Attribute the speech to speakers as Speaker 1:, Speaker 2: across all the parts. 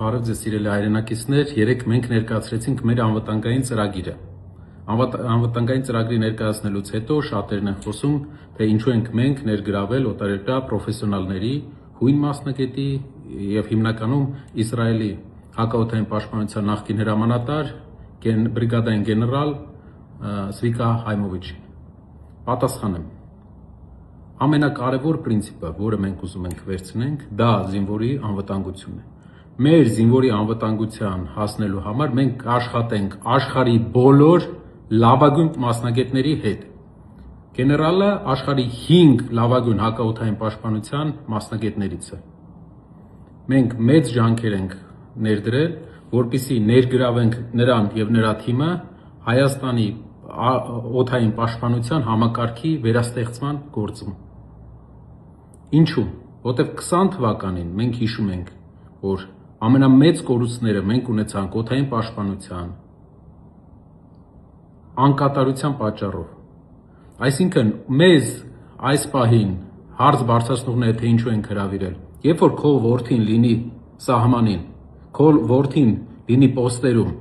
Speaker 1: Բարև ձեզ սիրելի հայրենակիցներ, երեկ մենք ներկայացրեցինք մեր անվտանգային ծրագիրը։ Անվտանգային ծրագրի ներկայացնելուց հետո շատերն են խոսում, թե ինչու ենք մենք ներգրավել օտարերկրյա պրոֆեսիոնալների, հույն մասնագետի եւ հիմնականում Իսրայելի հակաօդային պաշտպանության նախկին հրամանատար բրիգադային գեներալ Զվիկա Հայմովիչին։ Պատասխանեմ։ Ամենակարևոր պրինցիպը, որը մենք ուզում ենք վերցնենք, դա զինվորի անվտանգությունն է։ Մեր զինվորի անվտանգության հասնելու համար մենք կաշխատենք աշխարհի բոլոր լավագույն մասնագետների հետ։ Գեներալը աշխարհի 5 լավագույն հակաօդային պաշտպանության մասնագետներից է։ Մենք մեծ ջանքեր ենք ներդրել, որպեսզի ներգրավենք նրան եւ նրա թիմը Հայաստանի օդային պաշտպանության համակարգի վերաստեղծման գործում։ Ինչու՞։ Որտեւ 20 թվականին մենք հիշում ենք, որ ամենամեծ կորուստները մենք ունեցանք օդային պաշտպանության անկատարության պատճառով։ Այսինքն մեզ այս պահին հարց բարձրացնողները թե ինչու են հրավիրել։ Երբ որ քո որդին լինի սահմանին, քո որդին լինի պոստերում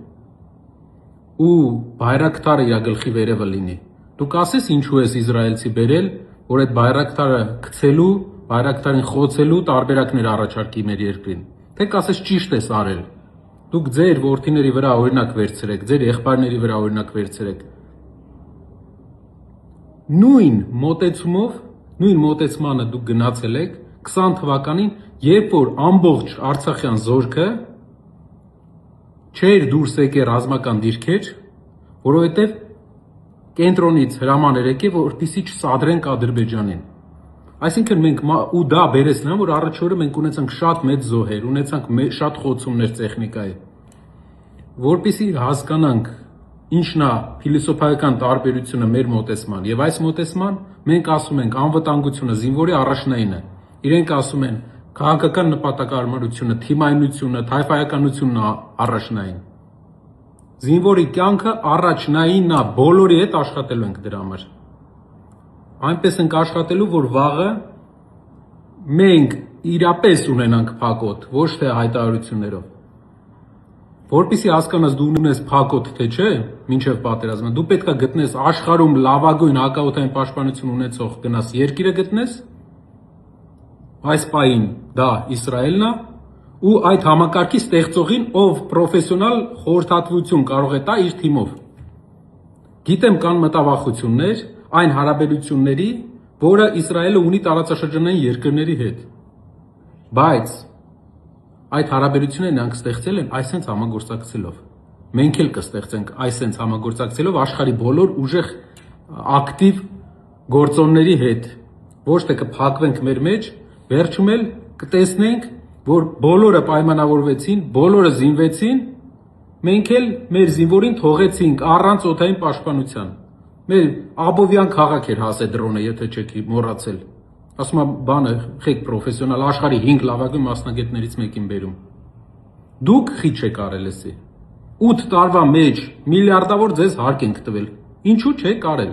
Speaker 1: ու բայրակտարը իր գլխի վերևը լինի, դու կասես ինչու ես իսրայելցի բերել, որ այդ բայրակտարը գցելու, բայրակտարին խոցելու տարբերակներ առաջարկի մեր երկրին։ Թե կասես ճիշտ ես արել։ Դուք ձեր որդիների վրա օրինակ վերցրեք, ձեր եղբայրների վրա օրինակ վերցրեք։ Նույն մոտեցմանը դուք գնացել եք 20 թվականին, երբ որ ամբողջ Արցախյան զորքը չէր դուրս եկել ռազմական դիրքեր, որովհետև կենտրոնից հրաման էր եկել, որպեսզի չսադրենք Ադրբեջանին։ Այսինքն մենք ու դա բերեց նրան, որ առաջ օրը մենք ունեցանք շատ մեծ զոհեր, ունեցանք շատ խոցումներ տեխնիկայի, որպեսզի հասկանանք ինչն է փիլիսոփայական տարբերությունը մեր մոտեցման եւ այս մոտեցման մենք ասում ենք անվտանգությունը զինվորի առաջնային է։ Իրենք ասում են քաղաքական նպատակարարությունը, թիմայնությունը, թայֆայականությունն է առաջնային։ Զինվորի կյանքը առաջնայինն է, բոլորի հետ աշխատելու ենք դրա համար։ Այնպես ենք աշխատելու, որ վաղը մենք իրապես ունենանք փակոտ, ոչ թե հայտարարություններով։ Որպեսզի հասկանաս դու ունես փակոտ, թե չէ, մինչև պատերազմը, դու պետք է գտնես աշխարհում լավագույն հակաօդային պաշտպանություն ունեցող գնաս երկիրը գտնես, այս պահին դա Իսրայելն է, ու այդ համակարգի ստեղծողին, ով պրոֆեսիոնալ խորհրդատվություն կարող է տա իր թիմով։ Գիտեմ կան մտավախություններ այն հարաբերությունների, որը Իսրայելը ունի տարածաշրջանային երկրների հետ, բայց այդ հարաբերությունները նրանք ստեղծել են այսենց համագործակցելով։ Մենք էլ կստեղծենք այսենց համագործակցելով աշխարհի բոլոր ուժեղ ակտիվ գործոնների հետ, ոչ թե կփակվենք մեր մեջ, վերջում էլ կտեսնենք, որ բոլորը պայմանավորվեցին, բոլորը զինվեցին, մենք էլ մեր զինվորին թողեցինք առանց օդային պաշտպանության։ Մեր Աբովյան քաղաք էր հասե դրոնը, եթե չեք մոռացել։ Ասում եմ բանը, խեք պրոֆեսիոնալ աշխարհի 5 լավագույն մասնագետներից մեկին բերում։ Դուք խիչ եք արել էսի։ 8 տարվա մեջ միլիարդավոր ձեզ հարկ ենք տվել։ Ինչու չեք արել։